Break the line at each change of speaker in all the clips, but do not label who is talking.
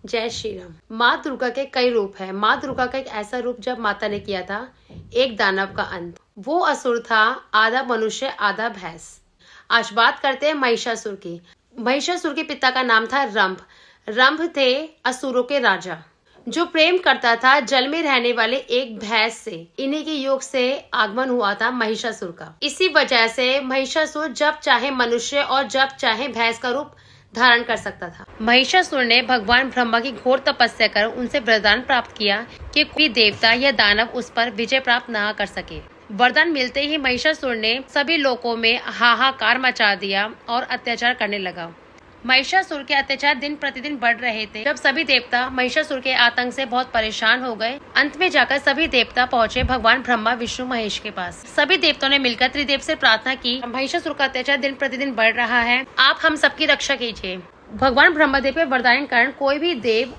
जय श्री राम। माँ दुर्गा के कई रूप हैं। माँ दुर्गा का एक ऐसा रूप जब माता ने किया था एक दानव का अंत। वो असुर था, आधा मनुष्य आधा भैंस। आज बात करते हैं महिषासुर की। महिषासुर के पिता का नाम था रंभ। रंभ थे असुरों के राजा, जो प्रेम करता था जल में रहने वाले एक भैंस से। इन्हीं के योग से आगमन हुआ था महिषासुर का। इसी वजह से महिषासुर जब चाहे मनुष्य और जब चाहे भैंस का रूप धारण कर सकता था। महिषासुर ने भगवान ब्रह्मा की घोर तपस्या कर उनसे वरदान प्राप्त किया कि कोई देवता या दानव उस पर विजय प्राप्त न कर सके। वरदान मिलते ही महिषासुर ने सभी लोगों में हाहाकार मचा दिया और अत्याचार करने लगा। महिषासुर के अत्याचार दिन प्रतिदिन बढ़ रहे थे। जब सभी देवता महिषासुर के आतंक से बहुत परेशान हो गए, अंत में जाकर सभी देवता पहुंचे भगवान ब्रह्मा विष्णु महेश के पास। सभी देवताओं ने मिलकर त्रिदेव से प्रार्थना की, महिषासुर का अत्याचार दिन प्रतिदिन बढ़ रहा है, आप हम सबकी रक्षा कीजिए। भगवान ब्रह्मदेव के वरदान के कारण कोई भी देव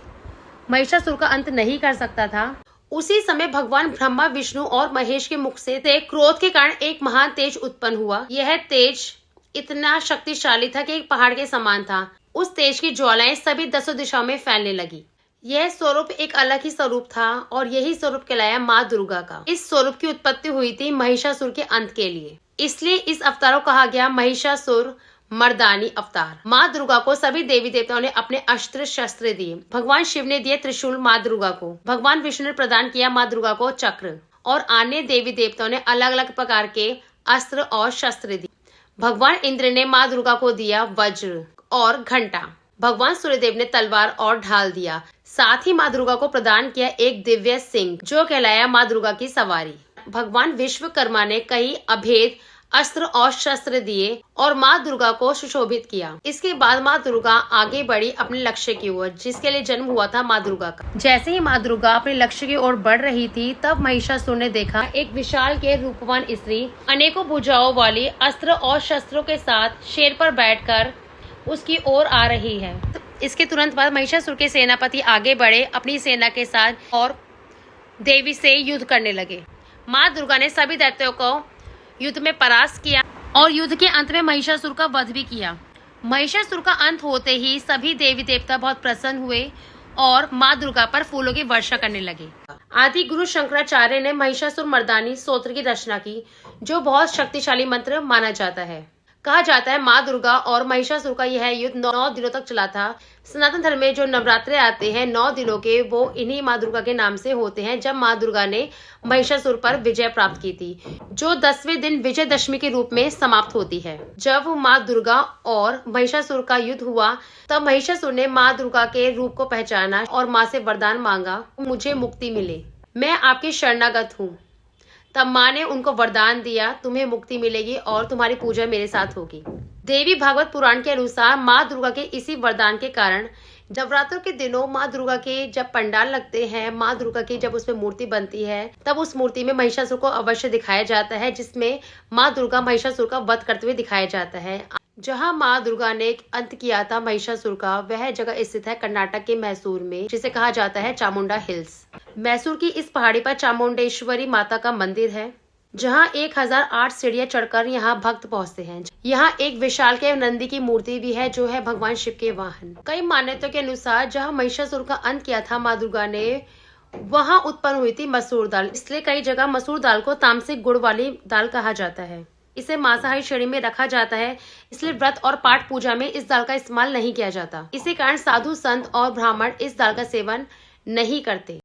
महिषासुर का अंत नहीं कर सकता था। उसी समय भगवान ब्रह्मा विष्णु और महेश के मुख से क्रोध के कारण एक महान तेज उत्पन्न हुआ। यह तेज इतना शक्तिशाली था कि एक पहाड़ के समान था। उस तेज की ज्वालाएं सभी 10 दिशाओं में फैलने लगी। यह स्वरूप एक अलग ही स्वरूप था और यही स्वरूप कहलाया माँ दुर्गा का। इस स्वरूप की उत्पत्ति हुई थी महिषासुर के अंत के लिए, इसलिए इस अवतार को कहा गया महिषासुर मर्दानी अवतार। माँ दुर्गा को सभी देवी देवताओं ने अपने अस्त्र शस्त्र दिए। भगवान शिव ने दिए त्रिशूल माँ दुर्गा को, भगवान विष्णु ने प्रदान किया माँ दुर्गा को चक्र, और अन्य देवी देवताओं ने अलग अलग प्रकार के अस्त्र और शस्त्र दिए। भगवान इंद्र ने माँ दुर्गा को दिया वज्र और घंटा। भगवान सूर्यदेव ने तलवार और ढाल दिया। साथ ही माँ दुर्गा को प्रदान किया एक दिव्य सिंह, जो कहलाया माँ दुर्गा की सवारी। भगवान विश्वकर्मा ने कई अभेद अस्त्र और शस्त्र दिए और माँ दुर्गा को सुशोभित किया। इसके बाद माँ दुर्गा आगे बढ़ी अपने लक्ष्य की ओर, जिसके लिए जन्म हुआ था माँ दुर्गा का। जैसे ही माँ दुर्गा अपने लक्ष्य की ओर बढ़ रही थी, तब महिषासुर ने देखा एक विशाल के रूपवान स्त्री अनेकों भुजाओं वाली अस्त्र और शस्त्रों के साथ शेर पर बैठकर उसकी ओर आ रही है। इसके तुरंत बाद महिषासुर के सेनापति आगे बढ़े अपनी सेना के साथ और देवी से युद्ध करने लगे। माँ दुर्गा ने सभी दैत्यों को युद्ध में परास्त किया और युद्ध के अंत में महिषासुर का वध भी किया। महिषासुर का अंत होते ही सभी देवी देवता बहुत प्रसन्न हुए और माँ दुर्गा पर फूलों की वर्षा करने लगे। आदि गुरु शंकराचार्य ने महिषासुर मर्दानी स्तोत्र की रचना की, जो बहुत शक्तिशाली मंत्र माना जाता है। कहा जाता है माँ दुर्गा और महिषासुर का यह युद्ध 9 दिनों तक चला था। सनातन धर्म में जो नवरात्रे आते हैं 9 दिनों के, वो इन्हीं माँ दुर्गा के नाम से होते हैं, जब माँ दुर्गा ने महिषासुर पर विजय प्राप्त की थी, जो 10वें दिन विजयदशमी के रूप में समाप्त होती है। जब माँ दुर्गा और महिषासुर का युद्ध हुआ, तब महिषासुर ने माँ दुर्गा के रूप को पहचाना और माँ से वरदान मांगा, मुझे मुक्ति मिले, मैं आपकी शरणागत हूँ। तब माँ ने उनको वरदान दिया, तुम्हें मुक्ति मिलेगी और तुम्हारी पूजा मेरे साथ होगी। देवी भागवत पुराण के अनुसार माँ दुर्गा के इसी वरदान के कारण नवरात्रों के दिनों माँ दुर्गा के जब पंडाल लगते हैं, माँ दुर्गा की जब उसमें मूर्ति बनती है, तब उस मूर्ति में महिषासुर को अवश्य दिखाया जाता है, जिसमें माँ दुर्गा महिषासुर का वध करते हुए दिखाया जाता है। जहां माँ दुर्गा ने अंत किया था महिषासुर का, वह जगह स्थित है कर्नाटक के मैसूर में, जिसे कहा जाता है चामुंडा हिल्स। मैसूर की इस पहाड़ी पर चामुंडेश्वरी माता का मंदिर है, जहां 1008 सीढ़ियां चढ़कर यहां भक्त पहुंचते हैं। यहां एक विशाल के नंदी की मूर्ति भी है, जो है भगवान शिव के वाहन। कई मान्यताओं के अनुसार जहां महिषासुर का अंत किया था माँ दुर्गा ने, वहां उत्पन्न हुई थी मसूर दाल, इसलिए कई जगह मसूर दाल को तामसिक गुड़ वाली दाल कहा जाता है। इसे मांसाहारी श्रेणी में रखा जाता है, इसलिए व्रत और पाठ पूजा में इस दाल का इस्तेमाल नहीं किया जाता। इसी कारण साधु संत और ब्राह्मण इस दाल का सेवन नहीं करते।